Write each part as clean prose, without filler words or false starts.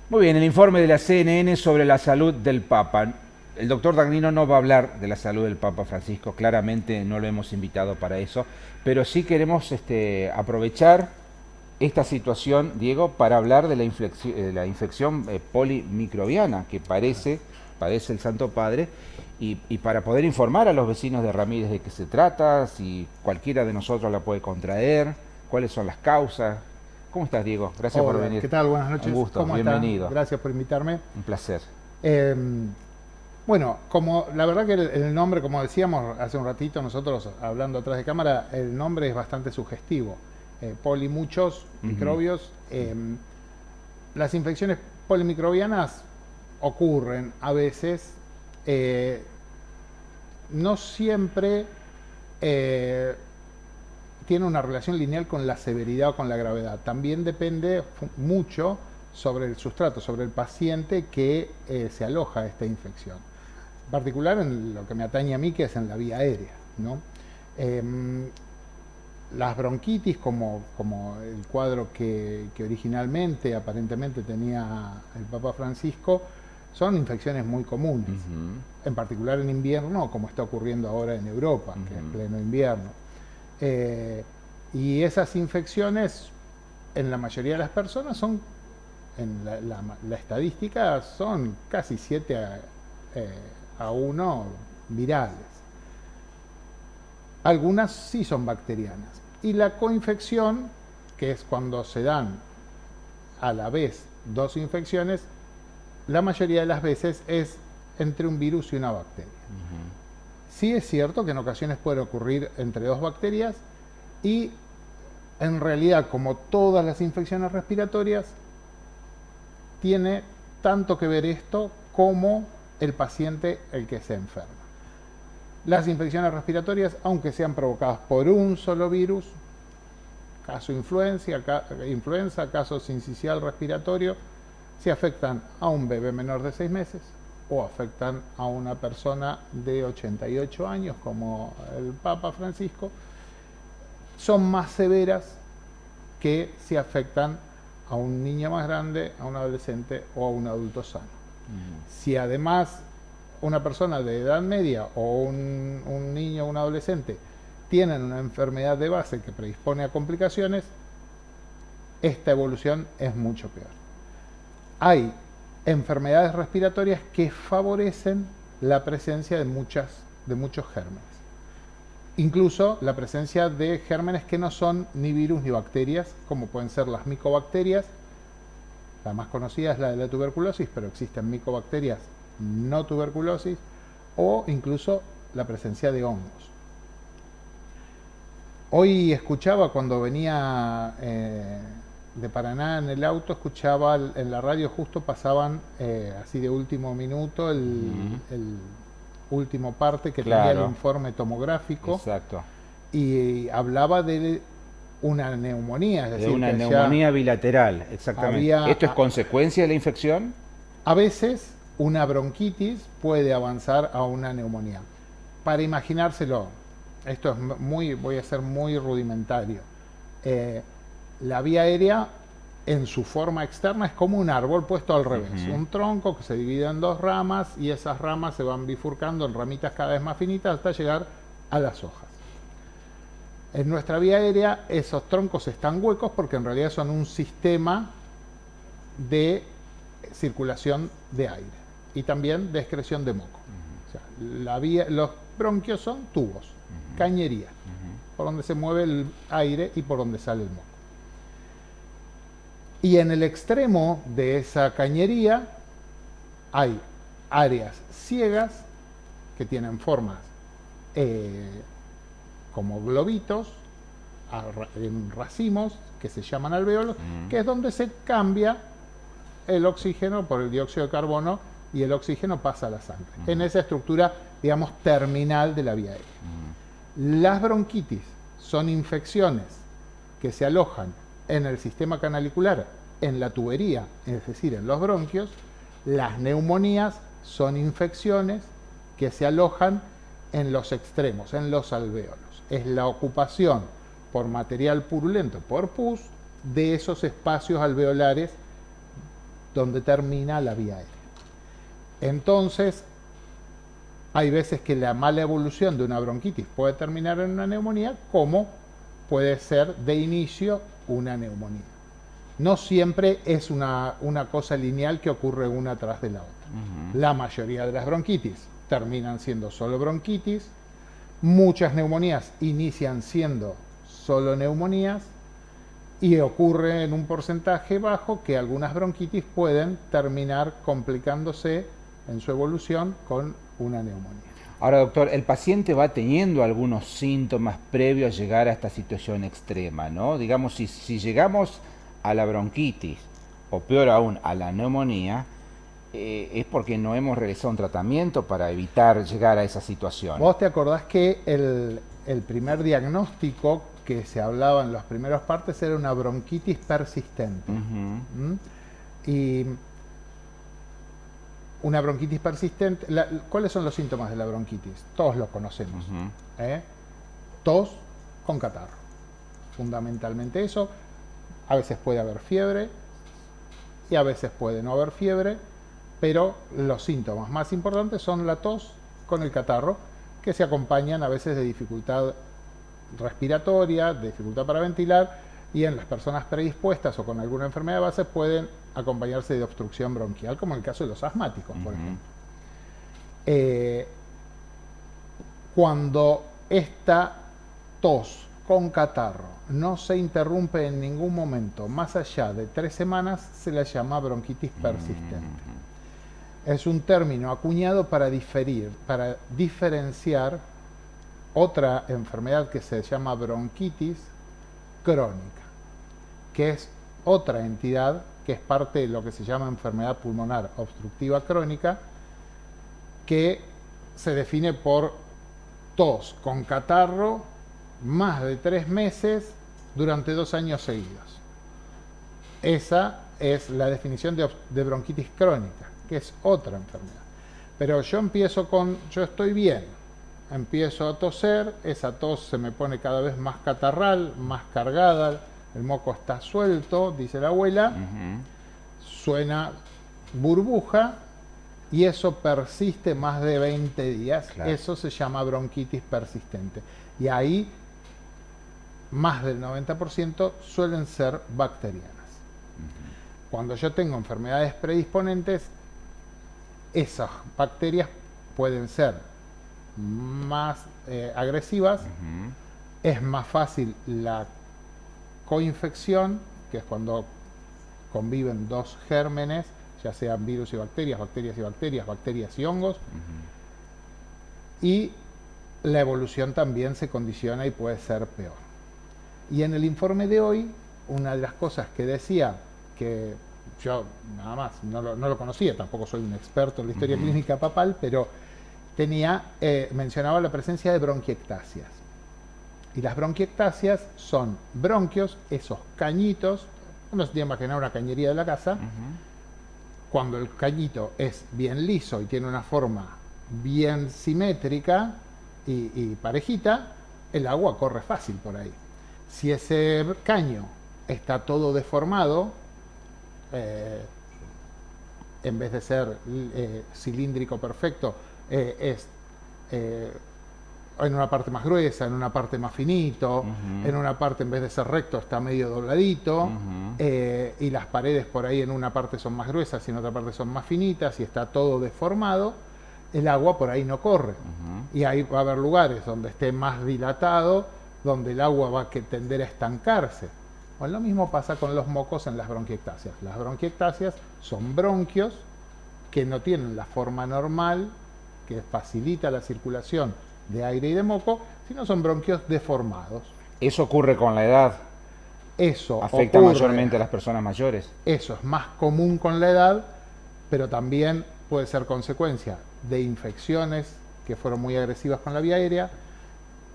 Muy bien, el informe de la CNN sobre la salud del Papa. El doctor Dagnino no va a hablar de la salud del Papa Francisco, claramente no lo hemos invitado para eso, pero sí queremos aprovechar esta situación, Diego, para hablar de la infección polimicrobiana que padece el Santo Padre y para poder informar a los vecinos de Ramírez de qué se trata, si cualquiera de nosotros la puede contraer, cuáles son las causas. ¿Cómo estás, Diego? Gracias por Hola, venir. ¿qué tal? Buenas Un noches. gusto, ¿Cómo están? bienvenido. Gracias por invitarme. Un placer. Eh, bueno, como la verdad que el nombre, como decíamos hace un ratito nosotros hablando atrás de cámara, el nombre es bastante sugestivo. Poli, muchos microbios. Las infecciones polimicrobianas ocurren a veces, no siempre tiene una relación lineal con la severidad o con la gravedad. También depende mucho sobre el sustrato, sobre el paciente que se aloja a esta infección. En particular en lo que me atañe a mí, que es en la vía aérea, ¿no? Las bronquitis, como el cuadro que originalmente, aparentemente tenía el Papa Francisco, son infecciones muy comunes, en particular en invierno, como está ocurriendo ahora en Europa, que es pleno invierno. Y esas infecciones, en la mayoría de las personas, son, en la estadística, son casi 7 a 1 virales. Algunas sí son bacterianas. Y la coinfección, que es cuando se dan a la vez dos infecciones, la mayoría de las veces es entre un virus y una bacteria. Sí es cierto que en ocasiones puede ocurrir entre dos bacterias y en realidad, como todas las infecciones respiratorias, tiene tanto que ver esto como el paciente el que se enferma. Las infecciones respiratorias, aunque sean provocadas por un solo virus, caso influenza, caso sincicial respiratorio, si afectan a un bebé menor de 6 meses o afectan a una persona de 88 años, como el Papa Francisco, son más severas que si afectan a un niño más grande, a un adolescente o a un adulto sano. Si además una persona de edad media o un niño o un adolescente tienen una enfermedad de base que predispone a complicaciones, esta evolución es mucho peor. Hay enfermedades respiratorias que favorecen la presencia de muchos gérmenes. Incluso la presencia de gérmenes que no son ni virus ni bacterias, como pueden ser las micobacterias. La más conocida es la de la tuberculosis, pero existen micobacterias no tuberculosis, o incluso la presencia de hongos. Hoy escuchaba, cuando venía de Paraná en el auto, escuchaba en la radio, justo pasaban así de último minuto el último parte que tenía el informe tomográfico. Exacto. Y hablaba de una neumonía, es decir, de una neumonía bilateral, exactamente. ¿Esto es consecuencia de la infección? A veces una bronquitis puede avanzar a una neumonía. Para imaginárselo, esto es voy a ser muy rudimentario. La vía aérea, en su forma externa, es como un árbol puesto al revés. Un tronco que se divide en dos ramas y esas ramas se van bifurcando en ramitas cada vez más finitas hasta llegar a las hojas. En nuestra vía aérea esos troncos están huecos porque en realidad son un sistema de circulación de aire y también de excreción de moco. O sea, los bronquios son tubos, cañerías, por donde se mueve el aire y por donde sale el moco. Y en el extremo de esa cañería hay áreas ciegas que tienen formas como globitos, en racimos, que se llaman alvéolos, que es donde se cambia el oxígeno por el dióxido de carbono y el oxígeno pasa a la sangre, en esa estructura, digamos, terminal de la vía aérea. Las bronquitis son infecciones que se alojan en el sistema canalicular, en la tubería, es decir, en los bronquios. Las neumonías son infecciones que se alojan en los extremos, en los alvéolos. Es la ocupación por material purulento, por pus, de esos espacios alveolares donde termina la vía aérea. Entonces, hay veces que la mala evolución de una bronquitis puede terminar en una neumonía, como puede ser de inicio una neumonía. No siempre es una cosa lineal que ocurre una tras de la otra. La mayoría de las bronquitis terminan siendo solo bronquitis, muchas neumonías inician siendo solo neumonías, y ocurre en un porcentaje bajo que algunas bronquitis pueden terminar complicándose en su evolución con una neumonía. Ahora, doctor, el paciente va teniendo algunos síntomas previos a llegar a esta situación extrema, ¿no? Digamos, si llegamos a la bronquitis, o peor aún, a la neumonía, es porque no hemos realizado un tratamiento para evitar llegar a esa situación. ¿Vos te acordás que el primer diagnóstico que se hablaba en los primeros partes era una bronquitis persistente? Y una bronquitis persistente, ¿cuáles son los síntomas de la bronquitis? Todos los conocemos. Tos con catarro, fundamentalmente eso. A veces puede haber fiebre y a veces puede no haber fiebre, pero los síntomas más importantes son la tos con el catarro, que se acompañan a veces de dificultad respiratoria, de dificultad para ventilar, y en las personas predispuestas o con alguna enfermedad de base pueden acompañarse de obstrucción bronquial, como en el caso de los asmáticos, por ejemplo. Cuando esta tos con catarro no se interrumpe en ningún momento más allá de 3 semanas, se la llama bronquitis persistente. Es un término acuñado para diferenciar otra enfermedad que se llama bronquitis crónica, que es otra entidad que es parte de lo que se llama enfermedad pulmonar obstructiva crónica, que se define por tos con catarro más de 3 meses durante 2 años seguidos. Esa es la definición de bronquitis crónica, que es otra enfermedad. Pero yo estoy bien, empiezo a toser, esa tos se me pone cada vez más catarral, más cargada, el moco está suelto, dice la abuela, suena burbuja, y eso persiste más de 20 días. Claro. Eso se llama bronquitis persistente. Y ahí más del 90% suelen ser bacterianas. Cuando yo tengo enfermedades predisponentes, esas bacterias pueden ser más agresivas, es más fácil la coinfección, que es cuando conviven 2 gérmenes, ya sean virus y bacterias, bacterias y bacterias, bacterias y hongos, y la evolución también se condiciona y puede ser peor. Y en el informe de hoy, una de las cosas que decía, que yo nada más no lo conocía, tampoco soy un experto en la historia clínica papal, pero mencionaba la presencia de bronquiectasias. Y las bronquiectasias son bronquios, esos cañitos, uno se tiene que imaginar una cañería de la casa. Cuando el cañito es bien liso y tiene una forma bien simétrica y parejita, el agua corre fácil por ahí. Si ese caño está todo deformado, en vez de ser cilíndrico perfecto, es en una parte más gruesa, en una parte más finito, en una parte en vez de ser recto está medio dobladito, y las paredes por ahí en una parte son más gruesas y en otra parte son más finitas y está todo deformado, el agua por ahí no corre. Y ahí va a haber lugares donde esté más dilatado, donde el agua va a tender a estancarse. Bueno, lo mismo pasa con los mocos en las bronquiectasias. Las bronquiectasias son bronquios que no tienen la forma normal, que facilita la circulación de aire y de moco, sino son bronquios deformados. ¿Eso ocurre con la edad? Eso ¿Afecta mayormente a las personas mayores? Eso es más común con la edad, pero también puede ser consecuencia de infecciones que fueron muy agresivas con la vía aérea,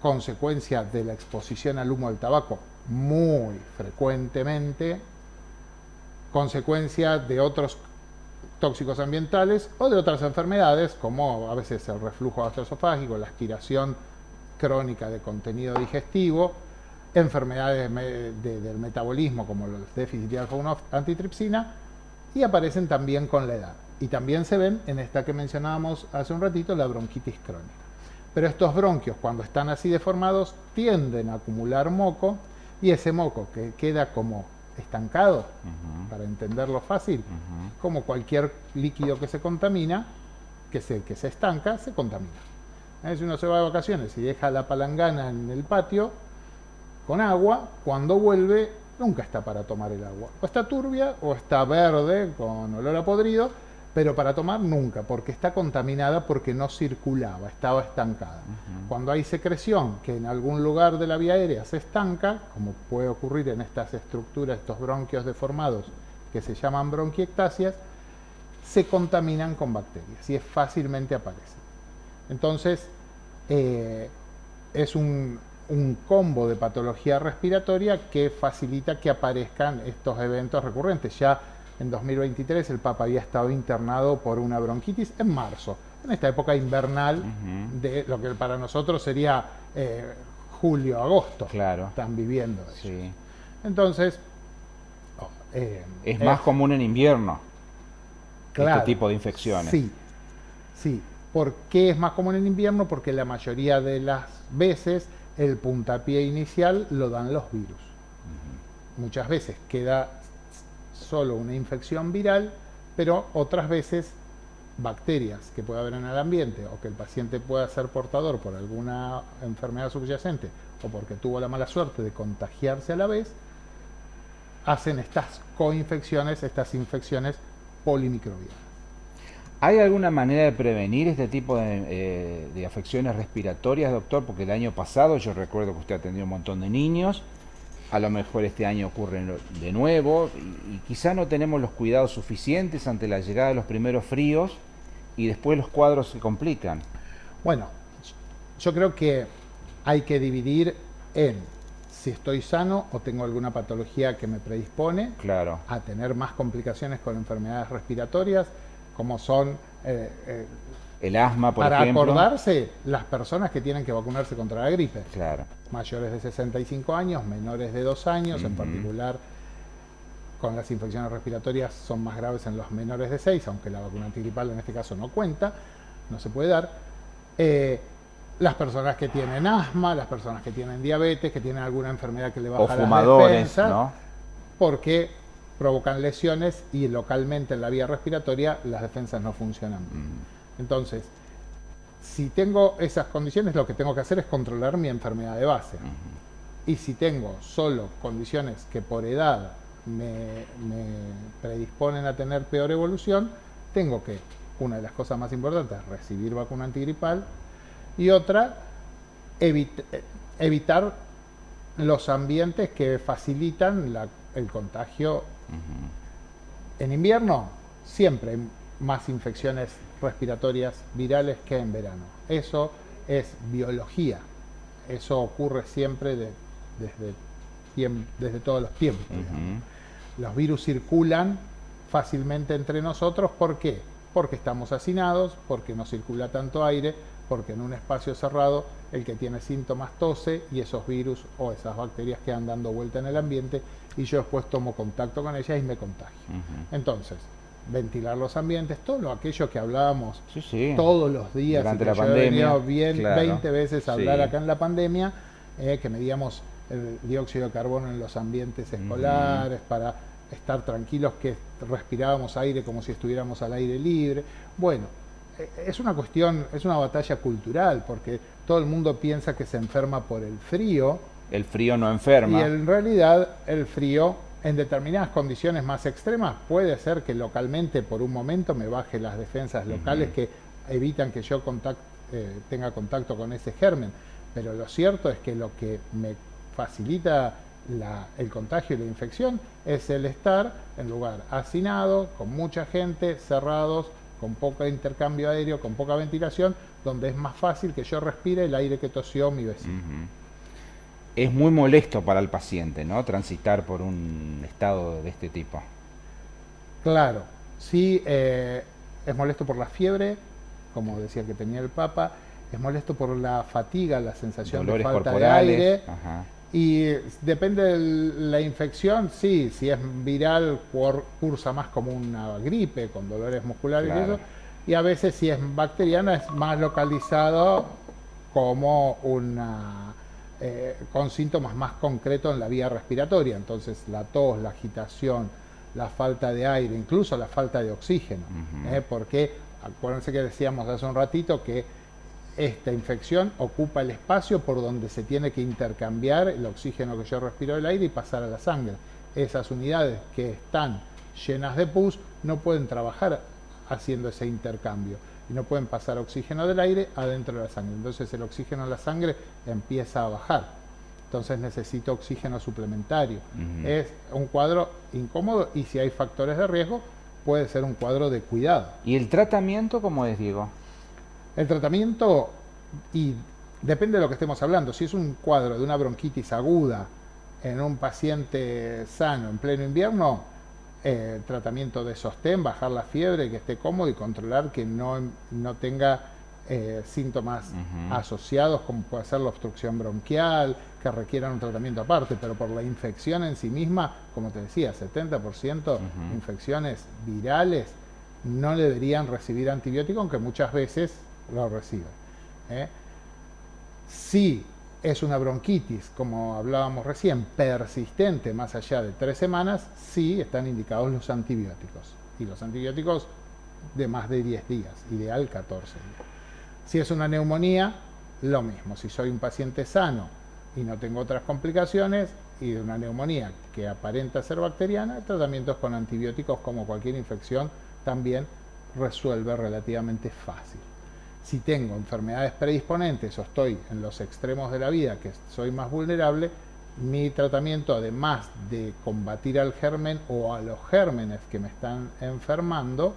consecuencia de la exposición al humo del tabaco muy frecuentemente, consecuencia de otros tóxicos ambientales o de otras enfermedades, como a veces el reflujo gastroesofágico, la aspiración crónica de contenido digestivo, enfermedades del metabolismo como los déficits de alfa-1 antitripsina y aparecen también con la edad. Y también se ven en esta que mencionábamos hace un ratito, la bronquitis crónica. Pero estos bronquios, cuando están así deformados, tienden a acumular moco, y ese moco que queda como estancado, para entenderlo fácil, como cualquier líquido que se contamina, que se estanca, se contamina. Si uno se va de vacaciones y deja la palangana en el patio con agua, cuando vuelve nunca está para tomar el agua. O está turbia o está verde con olor a podrido, pero para tomar nunca, porque está contaminada, porque no circulaba, estaba estancada. Cuando hay secreción que en algún lugar de la vía aérea se estanca, como puede ocurrir en estas estructuras, estos bronquios deformados que se llaman bronquiectasias, se contaminan con bacterias y fácilmente aparecen. Entonces, es un combo de patología respiratoria que facilita que aparezcan estos eventos recurrentes. Ya en 2023 el Papa había estado internado por una bronquitis en marzo, en esta época invernal de lo que para nosotros sería julio, agosto. Claro. Están viviendo ellos. Sí. Entonces, es más común en invierno, claro, este tipo de infecciones. Sí, sí. ¿Por qué es más común en invierno? Porque la mayoría de las veces el puntapié inicial lo dan los virus. Muchas veces queda solo una infección viral, pero otras veces bacterias que puede haber en el ambiente o que el paciente pueda ser portador por alguna enfermedad subyacente o porque tuvo la mala suerte de contagiarse a la vez, hacen estas coinfecciones, estas infecciones polimicrobianas. ¿Hay alguna manera de prevenir este tipo de afecciones respiratorias, doctor? Porque el año pasado yo recuerdo que usted atendió un montón de niños, a lo mejor este año ocurre de nuevo, y quizá no tenemos los cuidados suficientes ante la llegada de los primeros fríos y después los cuadros se complican. Bueno, yo creo que hay que dividir en si estoy sano o tengo alguna patología que me predispone a tener más complicaciones con enfermedades respiratorias, como son el asma, por ejemplo. Para acordarse, las personas que tienen que vacunarse contra la gripe. Claro. Mayores de 65 años, menores de 2 años, en particular con las infecciones respiratorias son más graves en los menores de 6, aunque la vacuna antigripal en este caso no cuenta, no se puede dar. Las personas que tienen asma, las personas que tienen diabetes, que tienen alguna enfermedad que le baja las defensas, ¿no? Porque provocan lesiones y localmente en la vía respiratoria las defensas no funcionan. Entonces, si tengo esas condiciones, lo que tengo que hacer es controlar mi enfermedad de base. Y si tengo solo condiciones que por edad me predisponen a tener peor evolución, tengo que, una de las cosas más importantes, recibir vacuna antigripal, y otra, evitar los ambientes que facilitan el contagio. En invierno siempre hay más infecciones respiratorias virales que en verano. Eso es biología. Eso ocurre siempre desde todos los tiempos. Los virus circulan fácilmente entre nosotros. ¿Por qué? Porque estamos hacinados, porque no circula tanto aire, porque en un espacio cerrado el que tiene síntomas tose y esos virus o esas bacterias quedan dando vuelta en el ambiente y yo después tomo contacto con ellas y me contagio. Entonces, ventilar los ambientes, todo aquello que hablábamos todos los días durante y que la pandemia, he venido 20 veces a hablar acá en la pandemia, que medíamos el dióxido de carbono en los ambientes escolares para estar tranquilos, que respirábamos aire como si estuviéramos al aire libre. Bueno, es una cuestión, es una batalla cultural, porque todo el mundo piensa que se enferma por el frío. El frío no enferma. Y en realidad el frío, en determinadas condiciones más extremas, puede ser que localmente por un momento me baje las defensas locales que evitan que yo tenga contacto con ese germen. Pero lo cierto es que lo que me facilita el contagio y la infección es el estar en lugar hacinado, con mucha gente, cerrados, con poco intercambio aéreo, con poca ventilación, donde es más fácil que yo respire el aire que tosió mi vecino. Es muy molesto para el paciente, ¿no?, transitar por un estado de este tipo. Claro, sí, es molesto por la fiebre, como decía que tenía el Papa, es molesto por la fatiga, la sensación dolores de falta corporales, de aire, Y depende de la infección, sí, si es viral cursa más como una gripe, con dolores musculares y Claro. eso, y a veces si es bacteriana es más localizado como una con síntomas más concretos en la vía respiratoria, entonces la tos, la agitación, la falta de aire, incluso la falta de oxígeno, porque acuérdense que decíamos hace un ratito que esta infección ocupa el espacio por donde se tiene que intercambiar el oxígeno que yo respiro del aire y pasar a la sangre. Esas unidades que están llenas de pus no pueden trabajar haciendo ese intercambio y no pueden pasar oxígeno del aire adentro de la sangre. Entonces el oxígeno en la sangre empieza a bajar. Entonces necesito oxígeno suplementario. Es un cuadro incómodo y si hay factores de riesgo puede ser un cuadro de cuidado. ¿Y el tratamiento cómo es, Diego? El tratamiento, y depende de lo que estemos hablando, si es un cuadro de una bronquitis aguda en un paciente sano en pleno invierno, tratamiento de sostén, bajar la fiebre, que esté cómodo y controlar que no tenga síntomas asociados como puede ser la obstrucción bronquial, que requieran un tratamiento aparte, pero por la infección en sí misma, como te decía, 70% infecciones virales no deberían recibir antibiótico, aunque muchas veces lo reciben. Si es una bronquitis, como hablábamos recién, persistente más allá de 3 semanas, sí están indicados los antibióticos. Y los antibióticos de más de 10 días, ideal 14 días. Si es una neumonía, lo mismo. Si soy un paciente sano y no tengo otras complicaciones, y de una neumonía que aparenta ser bacteriana, tratamientos con antibióticos como cualquier infección también resuelve relativamente fácil. Si tengo enfermedades predisponentes o estoy en los extremos de la vida, que soy más vulnerable, mi tratamiento, además de combatir al germen o a los gérmenes que me están enfermando,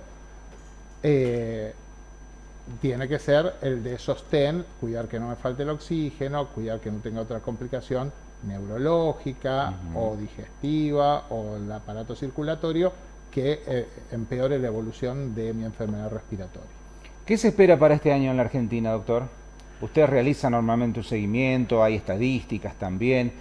tiene que ser el de sostén, cuidar que no me falte el oxígeno, cuidar que no tenga otra complicación neurológica o digestiva o el aparato circulatorio que empeore la evolución de mi enfermedad respiratoria. ¿Qué se espera para este año en la Argentina, doctor? Usted realiza normalmente un seguimiento, hay estadísticas también.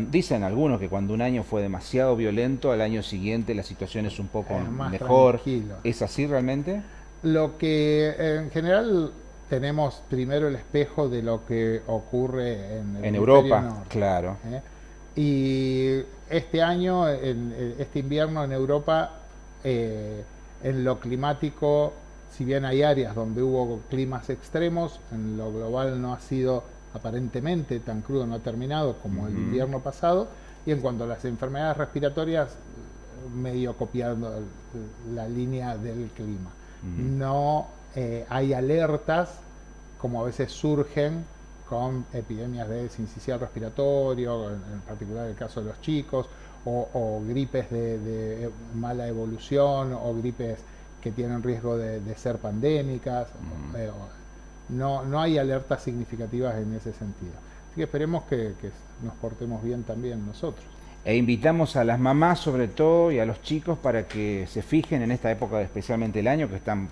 Dicen algunos que cuando un año fue demasiado violento, al año siguiente la situación es un poco mejor. Tranquilo. ¿Es así realmente? Lo que en general tenemos primero el espejo de lo que ocurre en Europa, norte, claro. Y este año, este invierno en Europa, en lo climático, si bien hay áreas donde hubo climas extremos, en lo global no ha sido aparentemente tan crudo, no ha terminado como el invierno pasado. Y en cuanto a las enfermedades respiratorias, medio copiando la línea del clima. No hay alertas, como a veces surgen con epidemias de sincicial respiratorio, en particular el caso de los chicos, o gripes de mala evolución, o gripes que tienen riesgo de ser pandémicas. No hay alertas significativas en ese sentido. Así que esperemos que nos portemos bien también nosotros. E invitamos a las mamás sobre todo y a los chicos para que se fijen en esta época, especialmente el año, que están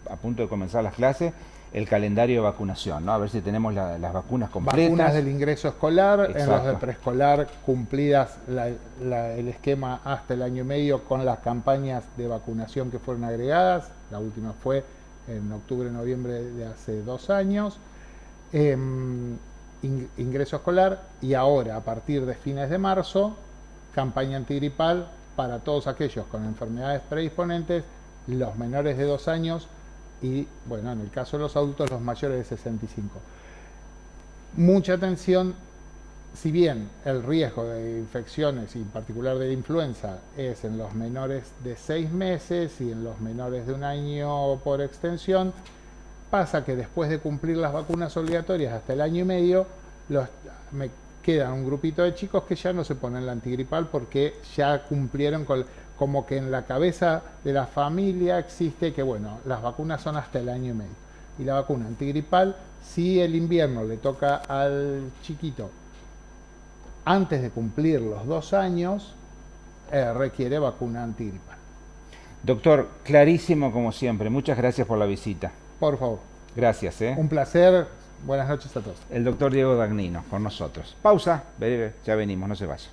a punto de comenzar las clases, el calendario de vacunación, ¿no? A ver si tenemos las vacunas completas. Vacunas del ingreso escolar, exacto. En los de preescolar cumplidas el esquema hasta el año y medio con las campañas de vacunación que fueron agregadas. La última fue en octubre-noviembre de hace 2 años. Ingreso escolar, y ahora a partir de fines de marzo, campaña antigripal para todos aquellos con enfermedades predisponentes, los menores de 2 años y, bueno, en el caso de los adultos, los mayores de 65. Mucha atención, si bien el riesgo de infecciones, y en particular de influenza, es en los menores de 6 meses y en los menores de 1 año por extensión, pasa que después de cumplir las vacunas obligatorias hasta el año y medio, me quedan un grupito de chicos que ya no se ponen la antigripal porque ya cumplieron como que en la cabeza de la familia existe que, bueno, las vacunas son hasta el año y medio. Y la vacuna antigripal, si el invierno le toca al chiquito antes de cumplir los 2 años, requiere vacuna antigripal. Doctor, clarísimo como siempre. Muchas gracias por la visita. Por favor. Gracias. Un placer. Buenas noches a todos. El doctor Diego Dagnino con nosotros. Pausa, breve, ya venimos, no se vaya.